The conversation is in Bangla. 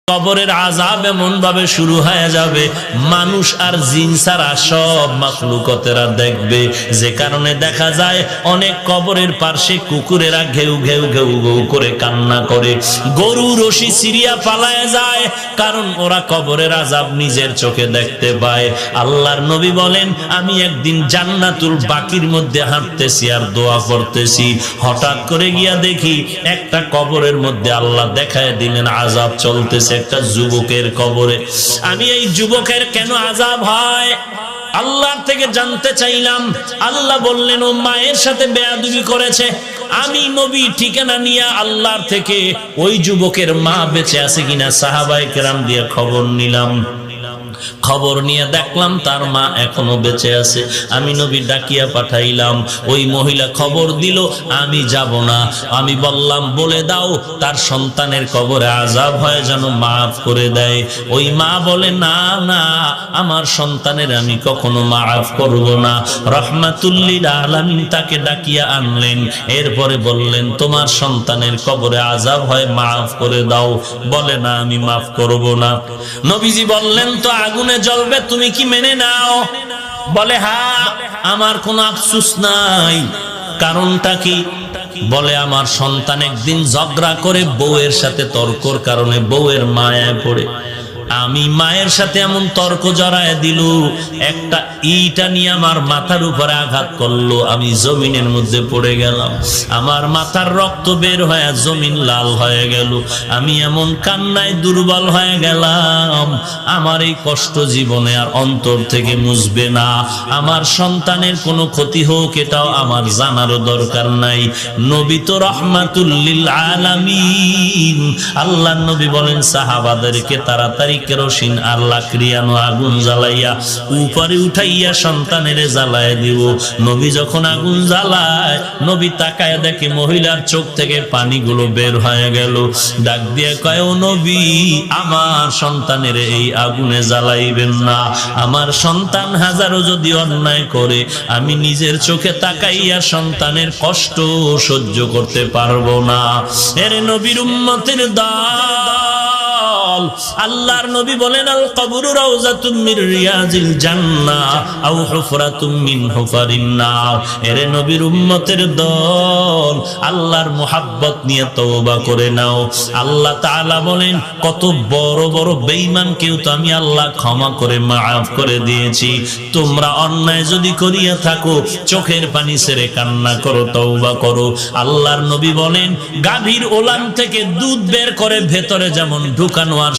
কবরের আযাব এমন ভাবে শুরু হয়ে যাবে, মানুষ আর জিন ছাড়া সব মাখলুকতেরা দেখবে। যে কারণে দেখা যায় অনেক কবরের পাশে কুকুরেরা ঘেউ ঘেউ ঘেউ ঘেউ করে কান্না করে, গরু রশি সিরিয়া পালায় যায়, কারণ ওরা কবরের আযাব নিজের চোখে দেখতে পায়। আল্লাহর নবী বলেন, আমি একদিন জান্নাতুল বাকির মধ্যে হাঁটতেছি আর দোয়া করতেছি, হঠাৎ করে গিয়া দেখি একটা কবরের মধ্যে আল্লাহ দেখায় দিলেন আযাব চলতেছে একটা যুবকের কবরে। আমি এই যুবকের কেন আযাব হয় আল্লাহর থেকে জানতে চাইলাম। আল্লাহ বললেন, ও মায়ের সাথে বেয়াদবি করেছে। আমি নবী ঠিকানা নিয়ে আল্লাহর থেকে ওই যুবকের মা বেঁচে আছে কিনা সাহাবায়ে কেরাম দিয়ে খবর নিলাম। খবর নিয়ে দেখলাম তার মা এখনো বেঁচে আছে। আমি নবী ডাকিয়া পাঠাইলাম, ওই মহিলা খবর দিল আমি যাব না। আমি বললাম, বলে দাও তার সন্তানের কবরে আযাব হয় যেন মাফ করে দেয়। ওই মা বলে, না না, আমার সন্তানের আমি কখনো মাফ করব না। রাহমাতুল লিল আলামিন তাকে ডাকিয়া আনলেন, এরপরে বললেন, তোমার সন্তানের কবরে আযাব হয় মাফ করে দাও। বলে, না আমি মাফ করব না। নবীজি বললেন, তো আগুনে জ্বলবে, তুমি কি মেনে নাও? বলে, হ্যাঁ, আমার কোনো আফসোস নাই। কারণটা কি? বলে, আমার সন্তান একদিন ঝগড়া করে বউয়ের সাথে তর্কর কারণে বউয়ের মায়ায় পড়ে, আমি মায়ের সাথে এমন তর্ক জড়ায় দিল, একটা ইটা নিয়ে আমার মাথার উপরে আঘাত করলো, আমি জমিনের মধ্যে পড়ে গেলাম, আমার মাথার রক্ত বের হয়ে জমিন লাল হয়ে গেল, আমি এমন কান্নায় দুর্বল হয়ে গেলাম, আমার এই কষ্ট জীবনে আর অন্তর থেকে মুছবে না। আমার সন্তানের কোনো ক্ষতি হোক এটাও আমার জানারও দরকার নাই। নবী তো রাহমাতুল লিল আলামিন। আল্লাহর নবী বলেন সাহাবাদেরকে তাড়াতাড়ি কেরোসিন আর লাকড়িয়ানো আগুন জ্বালাইয়া উপরে উঠাইয়া সন্তানের জ্বালায় দিব। নবী যখন আগুন জ্বালায়, নবী তাকায় দেখে মহিলার চোখ থেকে পানিগুলো বের হয়ে গেল। ডাক দিয়ে কয়, ও নবী, আমার সন্তানের এই আগুনে জ্বালাইবেন না। আমার সন্তান হাজারো যদি অন্যায় করে, আমি নিজের চোখে তাকাইয়া সন্তানের কষ্ট সহ্য করতে পারবো না। এর নবীর উম্মতের দল, আল্লাহর নবী বলেন, আল কবরু রাউযাতুম মির রিয়াজিল জান্নাহ আও হুফরাতুম মিন হুফারিন নার। এর নবীর উম্মতের দল, আল্লাহর মুহাব্বত নিয়ে তওবা করে নাও। আল্লাহ তাআলা বলেন, কত বড় বড় বেঈমানকেও তো আমি আল্লাহ ক্ষমা করে মাফ করে দিয়েছি। তোমরা অন্যায় যদি করিয়া থাকো, চোখের পানি ছেড়ে কান্না করো, তওবা করো। আল্লাহর নবী বলেন, গাভীর ওলান থেকে দুধ বের করে ভেতরে যেমন ঢুকানো আর